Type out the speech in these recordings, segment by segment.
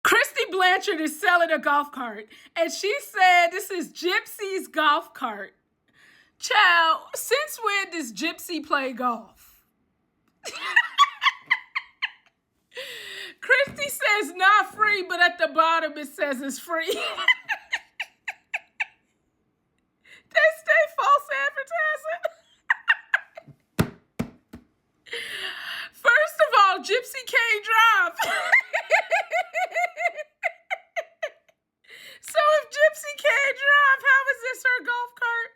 Christy Blanchard is selling a golf cart, and she said this is Gypsy's golf cart. Child, since when does Gypsy play golf? Christy says not free, but at the bottom it says it's free. They stay false advertising. First of all, Gypsy can't drive. So if Gypsy can't drive, how is this her golf cart?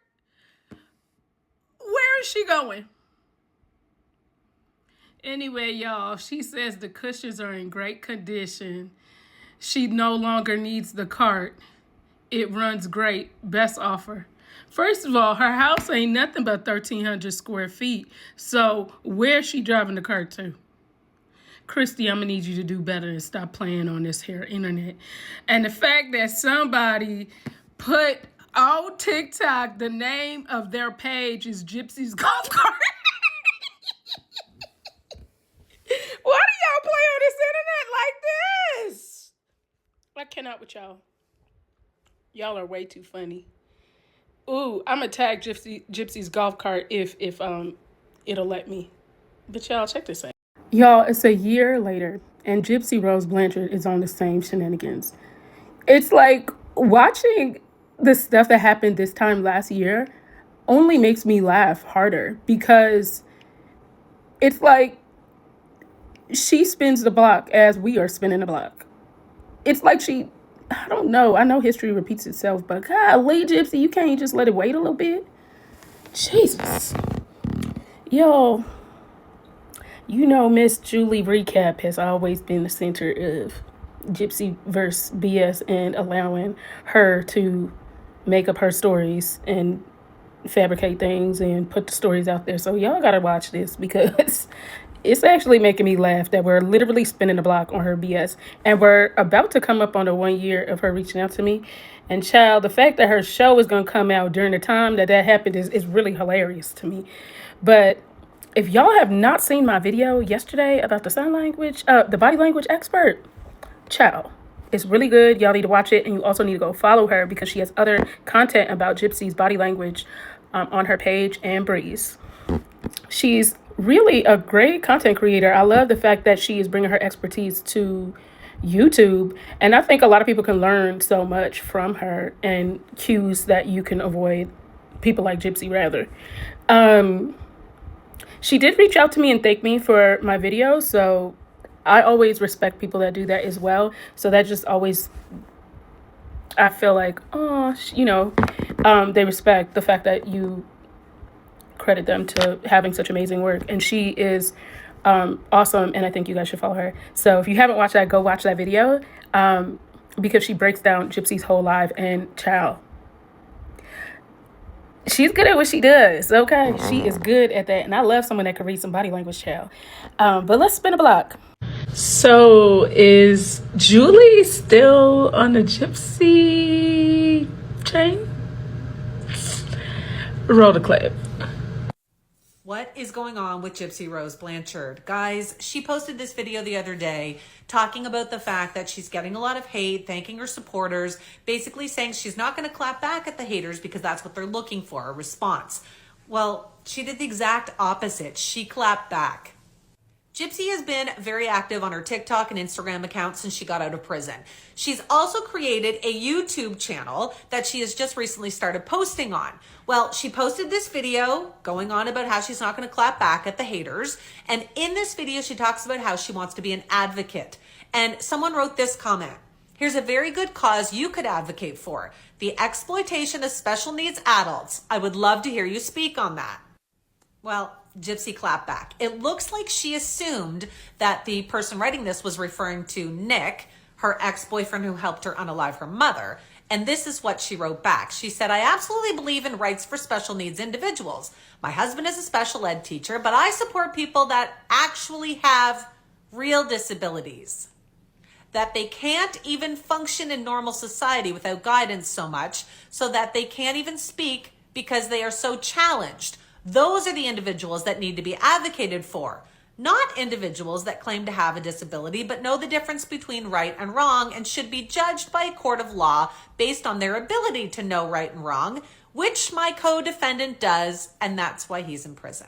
Where is she going? Anyway, y'all, she says the cushions are in great condition. She no longer needs the cart. It runs great. Best offer. First of all, her house ain't nothing but 1,300 square feet. So where's she driving the cart to? Christy, I'm going to need you to do better and stop playing on this here internet. And the fact that somebody put on TikTok the name of their page is Gypsy's golf cart. Why do y'all play on this internet like this? I cannot with y'all. Y'all are way too funny. Ooh, I'm gonna tag Gypsy's golf cart if it'll let me. But y'all, check this out. Y'all, it's a year later, and Gypsy Rose Blanchard is on the same shenanigans. It's like watching the stuff that happened this time last year only makes me laugh harder, because it's like she spins the block as we are spinning the block. It's like I don't know. I know history repeats itself, but golly, Gypsy, you can't just let it wait a little bit? Jesus. Yo, you know Miss Julie Recap has always been the center of Gypsy versus BS and allowing her to make up her stories and fabricate things and put the stories out there. So y'all gotta watch this, because it's actually making me laugh that we're literally spinning the block on her BS. And we're about to come up on the 1 year of her reaching out to me. And child, the fact that her show is going to come out during the time that happened is really hilarious to me. But if y'all have not seen my video yesterday about the sign language, the body language expert, child, it's really good. Y'all need to watch it. And you also need to go follow her, because she has other content about Gypsy's body language on her page and Breeze. She's really a great content creator. I love the fact that she is bringing her expertise to YouTube, and I think a lot of people can learn so much from her, and cues that you can avoid people like Gypsy rather. She did reach out to me and thank me for my video, so I always respect people that do that as well. So that just always, I feel like, they respect the fact that you credit them to having such amazing work. And she is awesome, and I think you guys should follow her. So if you haven't watched that, go watch that video, because she breaks down Gypsy's whole life. And child, she's good at what she does. Okay, she is good at that, and I love someone that can read some body language, child. But let's spin a block. So is Julie still on the Gypsy chain? Roll the clip. What is going on with Gypsy Rose Blanchard? Guys, she posted this video the other day talking about the fact that she's getting a lot of hate, thanking her supporters, basically saying she's not going to clap back at the haters because that's what they're looking for, a response. Well, she did the exact opposite. She clapped back. Gypsy has been very active on her TikTok and Instagram accounts since she got out of prison. She's also created a YouTube channel that she has just recently started posting on. Well, she posted this video going on about how she's not going to clap back at the haters. And in this video, she talks about how she wants to be an advocate. And someone wrote this comment. Here's a very good cause you could advocate for: the exploitation of special needs adults. I would love to hear you speak on that. Well, Gypsy clapped back. It looks like she assumed that the person writing this was referring to Nick, her ex-boyfriend who helped her unalive her mother. And this is what she wrote back. She said, I absolutely believe in rights for special needs individuals. My husband is a special ed teacher, but I support people that actually have real disabilities, that they can't even function in normal society without guidance so much, so that they can't even speak because they are so challenged. Those are the individuals that need to be advocated for, not individuals that claim to have a disability but know the difference between right and wrong and should be judged by a court of law based on their ability to know right and wrong, which my co-defendant does, and that's why he's in prison.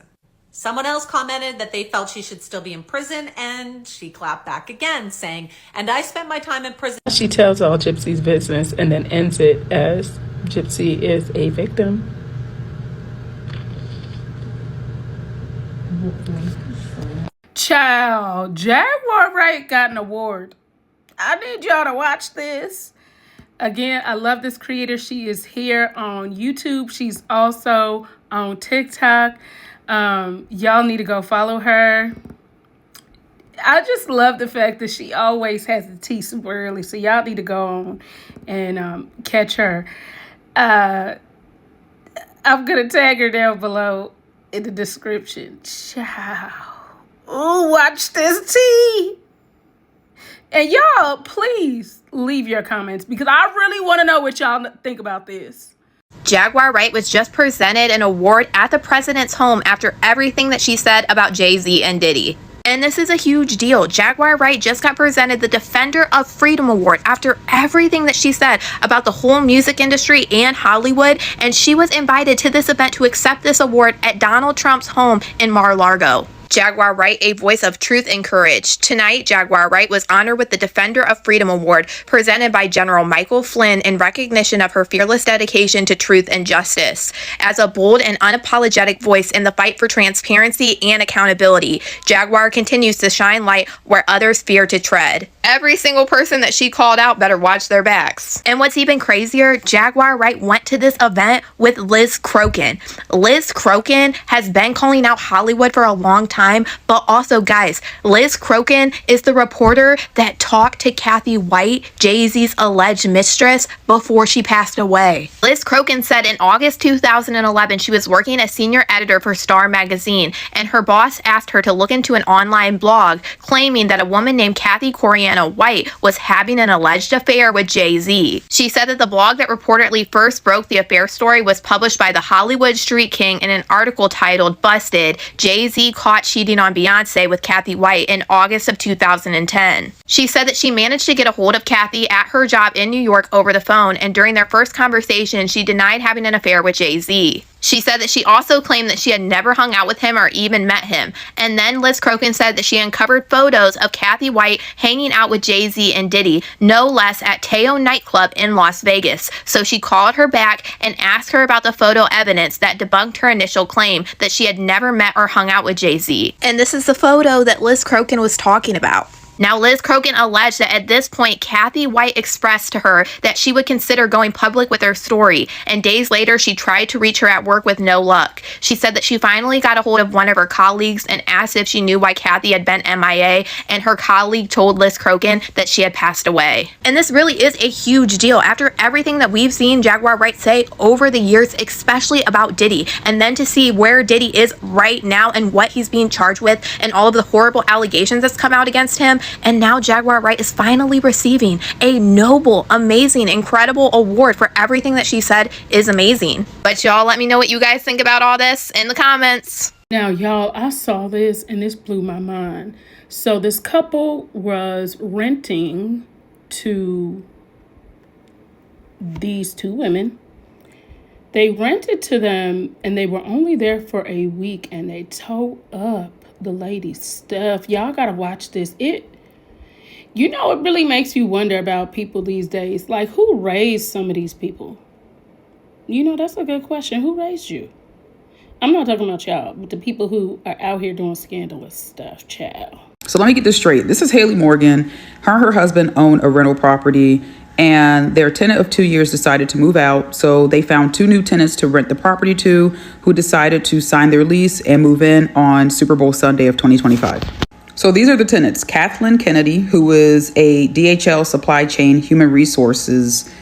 Someone else commented that they felt she should still be in prison, and she clapped back again, saying, "And I spent my time in prison." She tells all Gypsy's business and then ends it as Gypsy is a victim. Child, Jaguar Wright got an award. I need y'all to watch this. Again, I love this creator. She is here on YouTube. She's also on TikTok. Y'all need to go follow her. I just love the fact that she always has the tea super early. So y'all need to go on and catch her. I'm going to tag her down below in the description. Ciao. Ooh, watch this tea. And y'all, please leave your comments because I really want to know what y'all think about this. Jaguar Wright was just presented an award at the president's home after everything that she said about Jay-Z and Diddy. And this is a huge deal. Jaguar Wright just got presented the Defender of Freedom Award after everything that she said about the whole music industry and Hollywood. And she was invited to this event to accept this award at Donald Trump's home in Mar-a-Lago. Jaguar Wright, a voice of truth and courage. Tonight, Jaguar Wright was honored with the Defender of Freedom Award presented by General Michael Flynn in recognition of her fearless dedication to truth and justice. As a bold and unapologetic voice in the fight for transparency and accountability, Jaguar continues to shine light where others fear to tread. Every single person that she called out better watch their backs. And what's even crazier, Jaguar Wright went to this event with Liz Crokin. Liz Crokin has been calling out Hollywood for a long time, but also, guys, Liz Crokin is the reporter that talked to Kathy White, Jay-Z's alleged mistress, before she passed away. Liz Crokin said in August 2011 she was working as senior editor for Star magazine, and her boss asked her to look into an online blog claiming that a woman named Kathy Coriana White was having an alleged affair with Jay-Z. She said that the blog that reportedly first broke the affair story was published by the Hollywood Street King in an article titled "Busted, Jay-Z Caught Cheating on Beyonce with Kathy White" in August of 2010. She said that she managed to get a hold of Kathy at her job in New York over the phone, and during their first conversation, she denied having an affair with Jay-Z. She said that she also claimed that she had never hung out with him or even met him. And then Liz Crokin said that she uncovered photos of Kathy White hanging out with Jay-Z and Diddy, no less at Teo nightclub in Las Vegas. So she called her back and asked her about the photo evidence that debunked her initial claim that she had never met or hung out with Jay-Z. And this is the photo that Liz Crokin was talking about. Now, Liz Crokin alleged that at this point, Kathy White expressed to her that she would consider going public with her story, and days later, she tried to reach her at work with no luck. She said that she finally got a hold of one of her colleagues and asked if she knew why Kathy had been MIA, and her colleague told Liz Crokin that she had passed away. And this really is a huge deal after everything that we've seen Jaguar Wright say over the years, especially about Diddy, and then to see where Diddy is right now and what he's being charged with and all of the horrible allegations that's come out against him. And now Jaguar Wright is finally receiving a noble, amazing, incredible award for everything that she said is amazing. But y'all, let me know what you guys think about all this in the comments. Now, y'all, I saw this and this blew my mind. So this couple was renting to these two women. They rented to them and they were only there for a week, and they tore up the lady's stuff. Y'all gotta watch this. It really makes you wonder about people these days. Like, who raised some of these people? That's a good question. Who raised you? I'm not talking about y'all, but the people who are out here doing scandalous stuff, child. So let me get this straight. This is Haley Morgan. Her and her husband own a rental property, and their tenant of 2 years decided to move out. So they found two new tenants to rent the property to, who decided to sign their lease and move in on Super Bowl Sunday of 2025. So these are the tenants: Kathleen Kennedy, who is a DHL supply chain human resources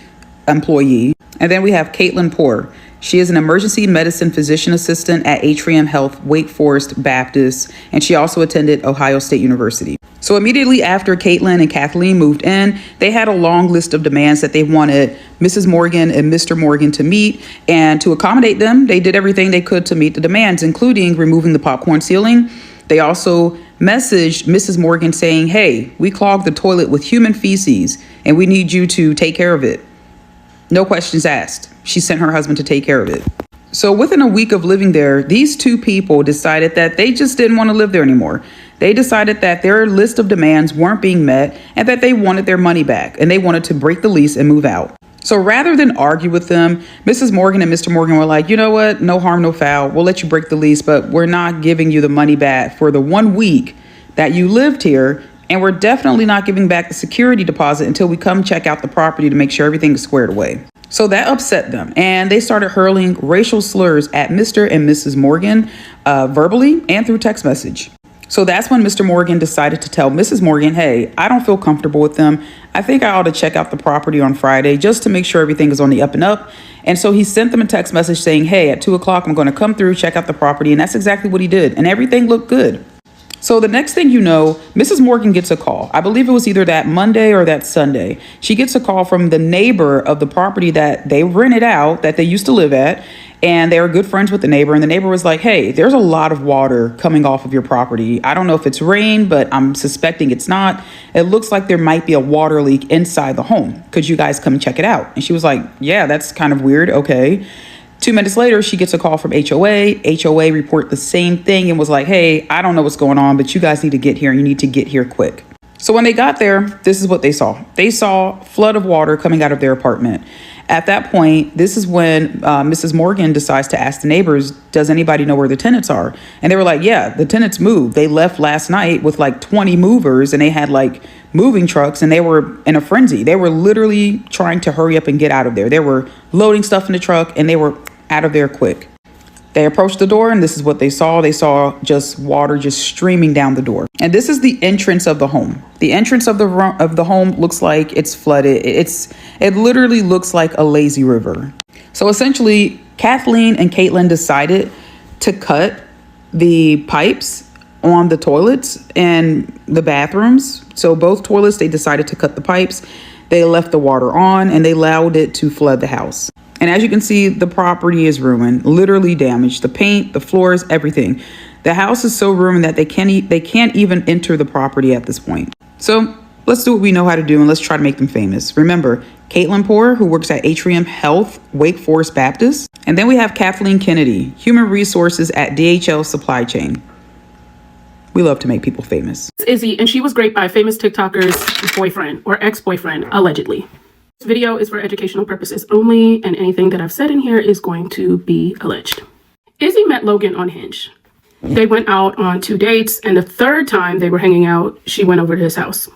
employee. And then we have Caitlin Poor. She is an emergency medicine physician assistant at Atrium Health Wake Forest Baptist, and she also attended Ohio State University. So immediately after Caitlin and Kathleen moved in, they had a long list of demands that they wanted Mrs. Morgan and Mr. Morgan to meet. And to accommodate them, they did everything they could to meet the demands, including removing the popcorn ceiling, They also messaged Mrs. Morgan saying, hey, we clogged the toilet with human feces and we need you to take care of it. No questions asked. She sent her husband to take care of it. So within a week of living there, these two people decided that they just didn't want to live there anymore. They decided that their list of demands weren't being met and that they wanted their money back and they wanted to break the lease and move out. So rather than argue with them, Mrs. Morgan and Mr. Morgan were like, you know what? No harm, no foul. We'll let you break the lease, but we're not giving you the money back for the 1 week that you lived here. And we're definitely not giving back the security deposit until we come check out the property to make sure everything is squared away. So that upset them, and they started hurling racial slurs at Mr. and Mrs. Morgan verbally and through text message. So that's when Mr. Morgan decided to tell Mrs. Morgan, hey, I don't feel comfortable with them. I think I ought to check out the property on Friday just to make sure everything is on the up and up. And so he sent them a text message saying, hey, at 2 o'clock, I'm going to come through, check out the property. And that's exactly what he did. And everything looked good. So the next thing you know, Mrs. Morgan gets a call. I believe it was either that Monday or that Sunday. She gets a call from the neighbor of the property that they rented out, that they used to live at. And they were good friends with the neighbor. And the neighbor was like, hey, there's a lot of water coming off of your property. I don't know if it's rain, but I'm suspecting it's not. It looks like there might be a water leak inside the home. Could you guys come check it out? And she was like, yeah, that's kind of weird. Okay. 2 minutes later, she gets a call from HOA. HOA report the same thing and was like, hey, I don't know what's going on, but you guys need to get here. You need to get here quick. So when they got there, this is what they saw. They saw a flood of water coming out of their apartment. At that point, this is when Mrs. Morgan decides to ask the neighbors, does anybody know where the tenants are? And they were like, yeah, the tenants moved. They left last night with like 20 movers and they had like moving trucks and they were in a frenzy. They were literally trying to hurry up and get out of there. They were loading stuff in the truck and they were out of there quick. They approached the door and this is what they saw. They saw just water just streaming down the door. And this is the entrance of the home. The entrance of the home looks like it's flooded. It literally looks like a lazy river. So essentially, Kathleen and Caitlin decided to cut the pipes on the toilets and the bathrooms. So both toilets, they decided to cut the pipes. They left the water on and they allowed it to flood the house. And as you can see, the property is ruined, literally damaged. The paint, the floors, everything. The house is so ruined that they can't even enter the property at this point. So let's do what we know how to do and let's try to make them famous. Remember, Caitlin Poor, who works at Atrium Health, Wake Forest Baptist. And then we have Kathleen Kennedy, Human Resources at DHL Supply Chain. We love to make people famous. Izzy, and she was raped by a famous TikToker's boyfriend or ex-boyfriend, allegedly. This video is for educational purposes only, and anything that I've said in here is going to be alleged. Izzy met Logan on Hinge. They went out on 2 dates, and the third time they were hanging out, she went over to his house.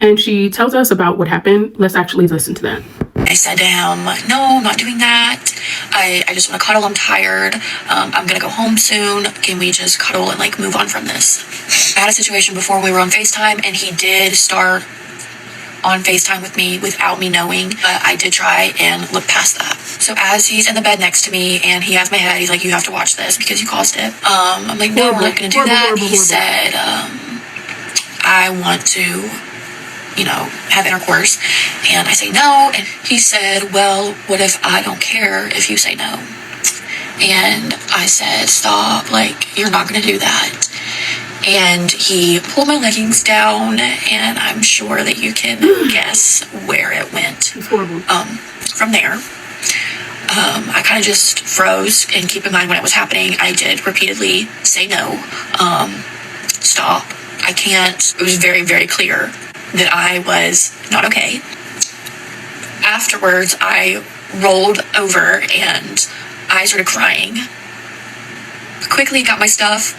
And she tells us about what happened. Let's actually listen to that. I said to him, no, I'm not doing that. I just want to cuddle. I'm tired. I'm going to go home soon. Can we just cuddle and like move on from this? I had a situation before we were on FaceTime and he did start on FaceTime with me without me knowing, but I did try and look past that. So as he's in the bed next to me and he has my head, he's like, you have to watch this because you caused it. I'm like, no, we're not going to do that. He said, I want to, have intercourse. And I say no. And he said, well, what if I don't care if you say no? And I said, stop, like, you're not going to do that. And he pulled my leggings down, and I'm sure that you can guess where it went. It's horrible. From there, I kind of just froze. And keep in mind, when it was happening, I did repeatedly say no. Stop. I can't. It was very, very clear that I was not okay. Afterwards, I rolled over and I started crying. Quickly got my stuff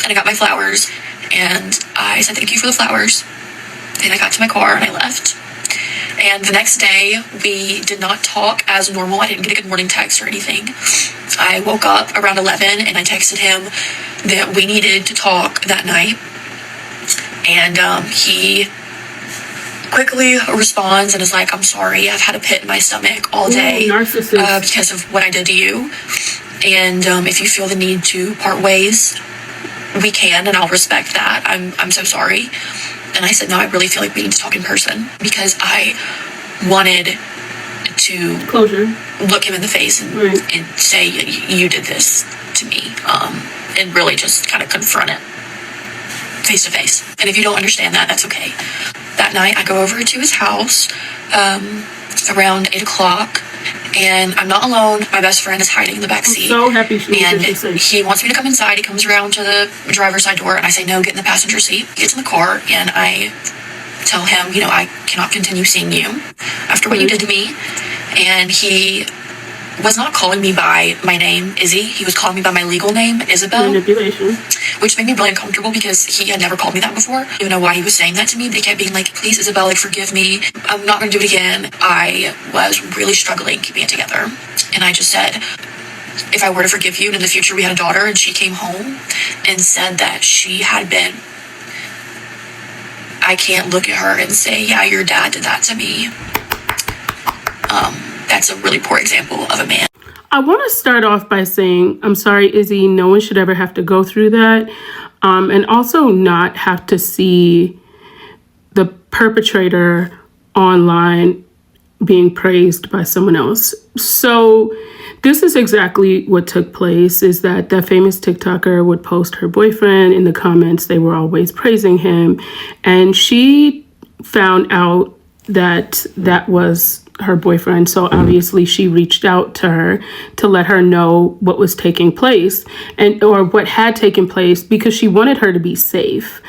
and I got my flowers and I said thank you for the flowers. And I got to my car and I left. And the next day, we did not talk as normal. I didn't get a good morning text or anything. I woke up around 11 and I texted him that we needed to talk that night. And he quickly responds and is like, I'm sorry, I've had a pit in my stomach all day because of what I did to you. And if you feel the need to part ways, we can, and I'll respect that. I'm so sorry. And I said, no, I really feel like we need to talk in person because I wanted to closure, look him in the face and say, you did this to me, and really just kind of confront it. face to face. And if you don't understand that, that's okay. That night, I go over to his house around 8 o'clock, and I'm not alone. My best friend is hiding in the back seat. So happy she and was safe. He wants me to come inside. He comes around to the driver's side door, and I say, no, get in the passenger seat. He gets in the car, and I tell him, you know, I cannot continue seeing you after what you did to me. And he was not calling me by my name, Izzy. He was calling me by my legal name, Isabel. Manipulation. Which made me really uncomfortable because he had never called me that before. I don't know why he was saying that to me, but he kept being like, please, Isabel, like, forgive me. I'm not going to do it again. I was really struggling keeping it together. And I just said, if I were to forgive you and in the future we had a daughter and she came home and said that she had been, I can't look at her and say, yeah, your dad did that to me. That's a really poor example of a man. I want to start off by saying, I'm sorry, Izzy, no one should ever have to go through that. And also not have to see the perpetrator online being praised by someone else. So this is exactly what took place, is that famous TikToker would post her boyfriend in the comments. They were always praising him. And she found out that that was her boyfriend. So obviously she reached out to her to let her know what was taking place or what had taken place, because she wanted her to be safe.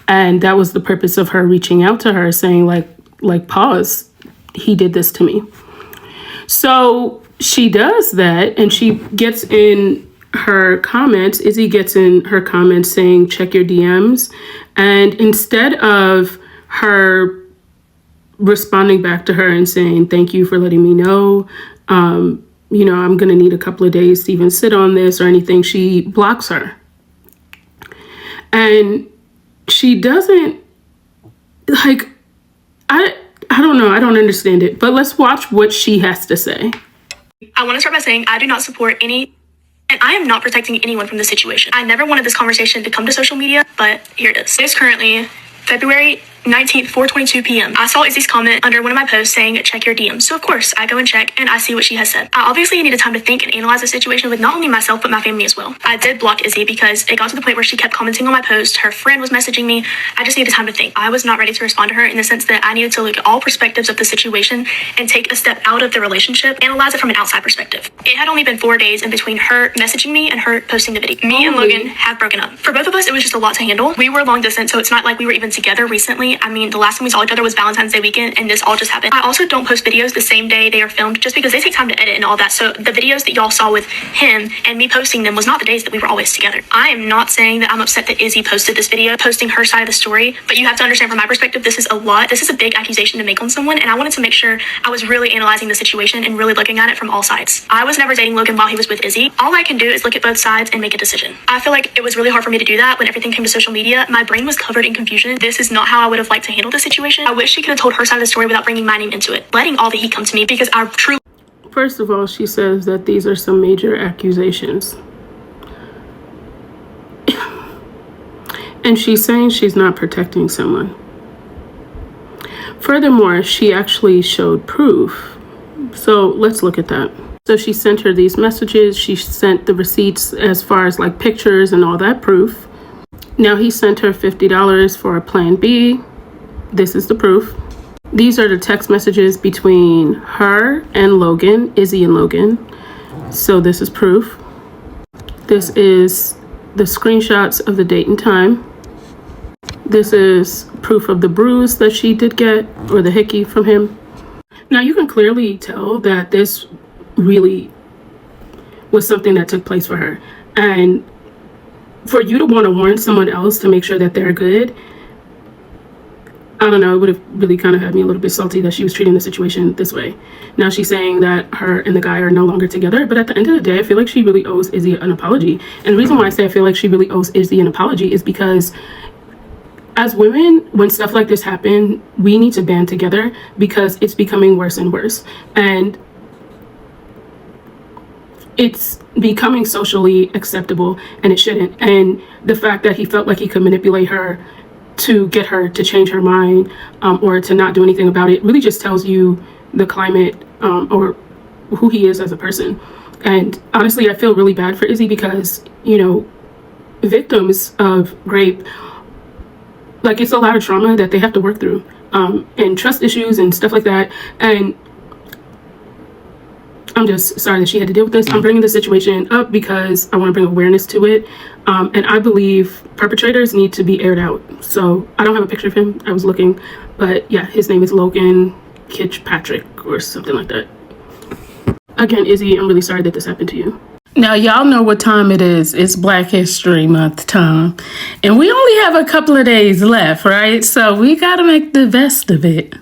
And that was the purpose of her reaching out to her, saying like pause, he did this to me. So she does that, and she gets in her comments, Izzy gets in her comments saying, check your DMs. And instead of her responding back to her and saying, thank you for letting me know, you know, I'm going to need a couple of days to even sit on this or anything, she blocks her. And she doesn't, like, I don't know, I don't understand it. But let's watch what she has to say. I want to start by saying I do not support any, and I am not protecting anyone from this situation. I never wanted this conversation to come to social media, but here it is. It is currently February 19th, 4:22 p.m. I saw Izzy's comment under one of my posts saying, check your DMs. So of course, I go and check, and I see what she has said. I obviously needed time to think and analyze the situation with not only myself, but my family as well. I did block Izzy because it got to the point where she kept commenting on my post. Her friend was messaging me. I just needed time to think. I was not ready to respond to her in the sense that I needed to look at all perspectives of the situation and take a step out of the relationship, analyze it from an outside perspective. It had only been 4 days in between her messaging me and her posting the video. Me and Logan have broken up. For both of us, it was just a lot to handle. We were long distance, so it's not like we were even together recently. I mean, the last time we saw each other was Valentine's Day weekend, and this all just happened. I also don't post videos the same day they are filmed just because they take time to edit and all that. So the videos that y'all saw with him and me posting them was not the days that we were always together. I am not saying that I'm upset that Izzy posted this video, posting her side of the story, but you have to understand from my perspective, this is a lot. This is a big accusation to make on someone, and I wanted to make sure I was really analyzing the situation and really looking at it from all sides. I was never dating Logan while he was with Izzy. All I can do is look at both sides and make a decision. I feel like it was really hard for me to do that when everything came to social media. My brain was covered in confusion. This is not how I would have liked to handle the situation. I wish she could have told her side of the story without bringing my name into it, letting all the heat come to me, because I truly... First of all, she says that these are some major accusations. And she's saying she's not protecting someone. Furthermore, she actually showed proof. So let's look at that. So she sent her these messages. She sent the receipts as far as like pictures and all that proof. Now he sent her $50 for a plan B. This is the proof. These are the text messages between her and Logan, Izzy and Logan. So this is proof. This is the screenshots of the date and time. This is proof of the bruise that she did get, or the hickey from him. Now you can clearly tell that this really was something that took place for her. And for you to want to warn someone else to make sure that they're good, I don't know, it would have really kind of had me a little bit salty that she was treating the situation this way. Now she's saying that her and the guy are no longer together, but at the end of the day, I feel like she really owes Izzy an apology. And the reason why I say I feel like she really owes Izzy an apology is because as women, when stuff like this happen, we need to band together because it's becoming worse and worse. And it's becoming socially acceptable, and it shouldn't. And the fact that he felt like he could manipulate her to get her to change her mind or to not do anything about it really just tells you the climate or who he is as a person. And honestly, I feel really bad for Izzy because, you know, victims of rape Like, it's a lot of trauma that they have to work through, and trust issues and stuff like that. And I'm just sorry that she had to deal with this. I'm bringing the situation up because I want to bring awareness to it. And I believe perpetrators need to be aired out. So I don't have a picture of him. I was looking, but yeah, his name is Logan Kitchpatrick or something like that. Again, Izzy, I'm really sorry that this happened to you. Now, y'all know what time it is. It's Black History Month time. And we only have a couple of days left, right? So we got to make the best of it.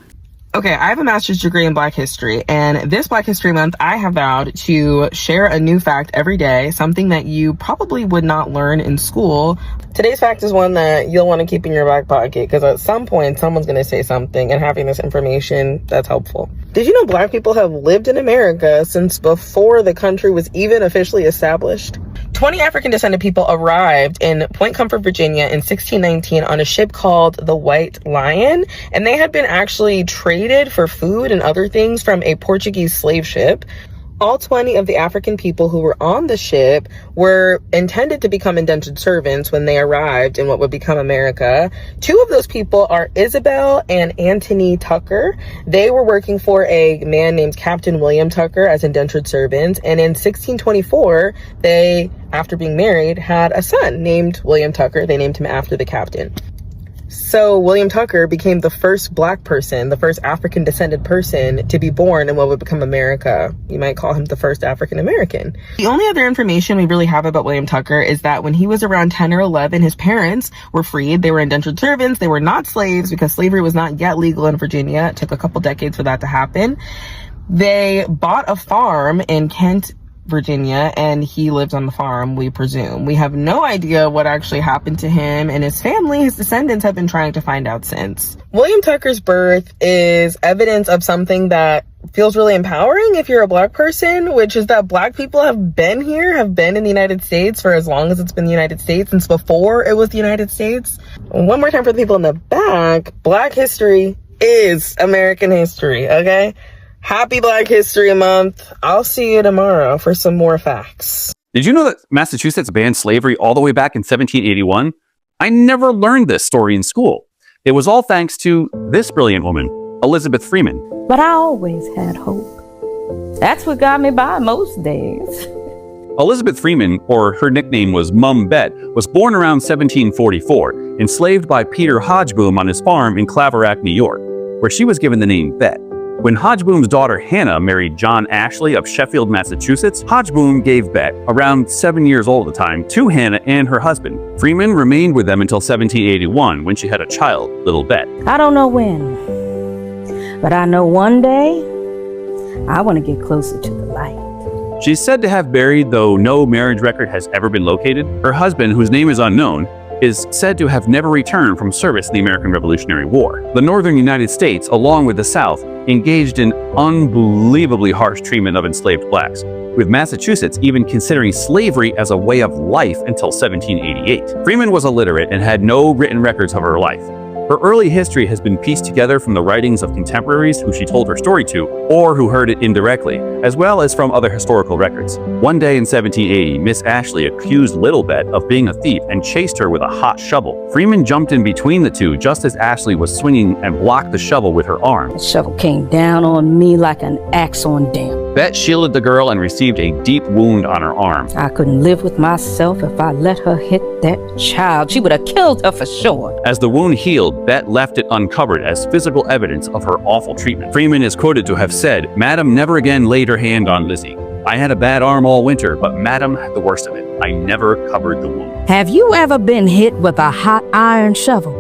Okay, I have a master's degree in Black History, and this Black History Month, I have vowed to share a new fact every day, something that you probably would not learn in school. Today's fact is one that you'll want to keep in your back pocket, because at some point, someone's going to say something, and having this information, that's helpful. Did you know Black people have lived in America since before the country was even officially established? 20 African descended people arrived in Point Comfort, Virginia in 1619 on a ship called the White Lion, and they had been actually traded for food and other things from a Portuguese slave ship. All 20 of the African people who were on the ship were intended to become indentured servants when they arrived in what would become America. 2 of those people are Isabel and Anthony Tucker. They were working for a man named Captain William Tucker as indentured servants. And in 1624, they, after being married, had a son named William Tucker. They named him after the captain. So William Tucker became the first Black person, the first African descended person to be born in what would become America. You might call him the first African American. The only other information we really have about William Tucker is that when he was around 10 or 11, his parents were freed. They were indentured servants. They were not slaves because slavery was not yet legal in Virginia. It took a couple decades for that to happen. They bought a farm in Kent, Virginia, and he lives on the farm, we presume. We have no idea what actually happened to him and his family. His descendants have been trying to find out since. William Tucker's birth is evidence of something that feels really empowering if you're a Black person, which is that Black people have been here, have been in the United States for as long as it's been the United States, since before it was the United States. One more time for the people in the back, Black history is American history, okay? Happy Black History Month. I'll see you tomorrow for some more facts. Did you know that Massachusetts banned slavery all the way back in 1781? I never learned this story in school. It was all thanks to this brilliant woman, Elizabeth Freeman. But I always had hope. That's what got me by most days. Elizabeth Freeman, or her nickname was Mum Bet, was born around 1744, enslaved by Peter Hodgeboom on his farm in Claverack, New York, where she was given the name Bet. When Hodgeboom's daughter Hannah married John Ashley of Sheffield, Massachusetts, Hodgeboom gave Bet, around 7 years old at the time, to Hannah and her husband. Freeman remained with them until 1781, when she had a child, little Bet. I don't know when, but I know one day I want to get closer to the light. She's said to have buried, though no marriage record has ever been located. Her husband, whose name is unknown, is said to have never returned from service in the American Revolutionary War. The northern United States, along with the South, engaged in unbelievably harsh treatment of enslaved Blacks, with Massachusetts even considering slavery as a way of life until 1788. Freeman was illiterate and had no written records of her life. Her early history has been pieced together from the writings of contemporaries who she told her story to, or who heard it indirectly, as well as from other historical records. One day in 1780, Miss Ashley accused Little Bet of being a thief and chased her with a hot shovel. Freeman jumped in between the two just as Ashley was swinging and blocked the shovel with her arm. The shovel came down on me like an axe on dam. Bet shielded the girl and received a deep wound on her arm. I couldn't live with myself if I let her hit that child. She would have killed her for sure. As the wound healed, Bet left it uncovered as physical evidence of her awful treatment. Freeman is quoted to have said, "Madam never again laid her hand on Lizzie. I had a bad arm all winter, but Madam had the worst of it. I never covered the wound." Have you ever been hit with a hot iron shovel?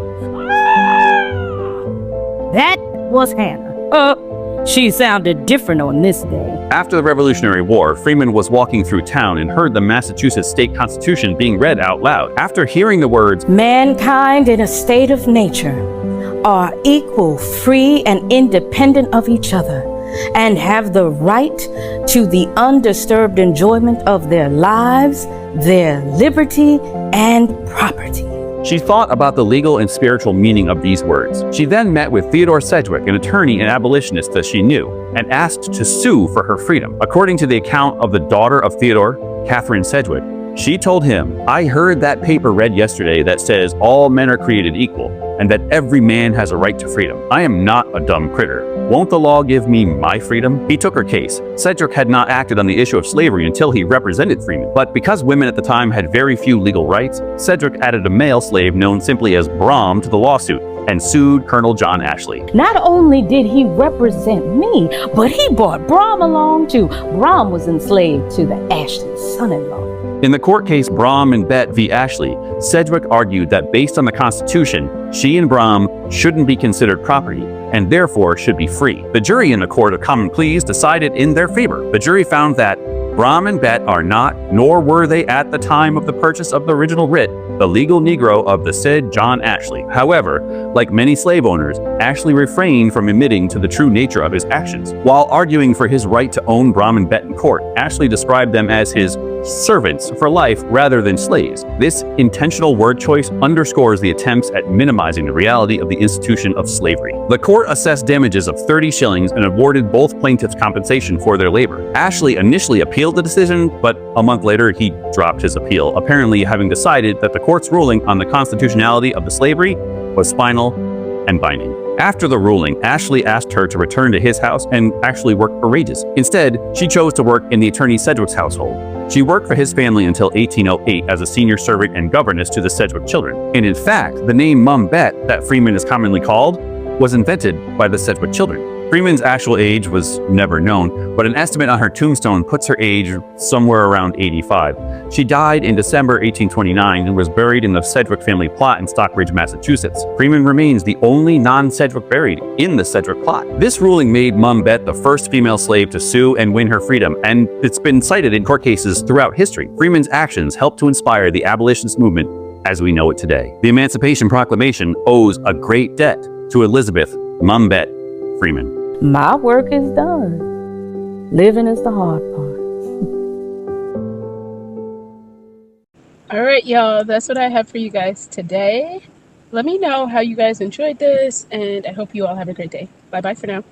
That was Hannah. She sounded different on this day. After the Revolutionary War, Freeman was walking through town and heard the Massachusetts state constitution being read out loud. After hearing the words, "Mankind in a state of nature are equal, free, and independent of each other, and have the right to the undisturbed enjoyment of their lives, their liberty, and property," she thought about the legal and spiritual meaning of these words. She then met with Theodore Sedgwick, an attorney and abolitionist that she knew, and asked to sue for her freedom. According to the account of the daughter of Theodore, Catherine Sedgwick, she told him, "I heard that paper read yesterday that says all men are created equal. and that every man has a right to freedom. I am not a dumb critter. Won't the law give me my freedom? He took her case. Cedric had not acted on the issue of slavery until he represented Freeman. But because women at the time had very few legal rights, Cedric added a male slave known simply as Brom to the lawsuit and sued Colonel John Ashley. Not only did he represent me, but he brought Brom along too. Brom was enslaved to the Ashley son-in-law. In the court case Brom and Bet v. Ashley, Cedric argued that based on the Constitution, she and Brom shouldn't be considered property and therefore should be free. The jury in the Court of Common Pleas decided in their favor. The jury found that Brom and Bet are not, nor were they at the time of the purchase of the original writ, the legal Negro of the said John Ashley. However, like many slave owners, Ashley refrained from admitting to the true nature of his actions. While arguing for his right to own Brom and Bet in court, Ashley described them as his servants for life rather than slaves. This intentional word choice underscores the attempts at minimizing the reality of the institution of slavery. The court assessed damages of 30 shillings and awarded both plaintiffs compensation for their labor. Ashley initially appealed the decision, but a month later he dropped his appeal, apparently having decided that the court's ruling on the constitutionality of the slavery was final and binding. After the ruling, Ashley asked her to return to his house and actually work for wages. Instead, she chose to work in the attorney Cedric's household. She worked for his family until 1808 as a senior servant and governess to the Sedgwick children. And in fact, the name Mum Bet that Freeman is commonly called was invented by the Sedgwick children. Freeman's actual age was never known, but an estimate on her tombstone puts her age somewhere around 85. She died in December 1829 and was buried in the Sedgwick family plot in Stockbridge, Massachusetts. Freeman remains the only non-Sedgwick buried in the Sedgwick plot. This ruling made Mum Bet the first female slave to sue and win her freedom, and it's been cited in court cases throughout history. Freeman's actions helped to inspire the abolitionist movement as we know it today. The Emancipation Proclamation owes a great debt to Elizabeth Mum Bet Freeman. My work is done. Living is the hard part. All right, y'all, that's what I have for you guys today. Let me know how you guys enjoyed this, and I hope you all have a great day. Bye-bye for now.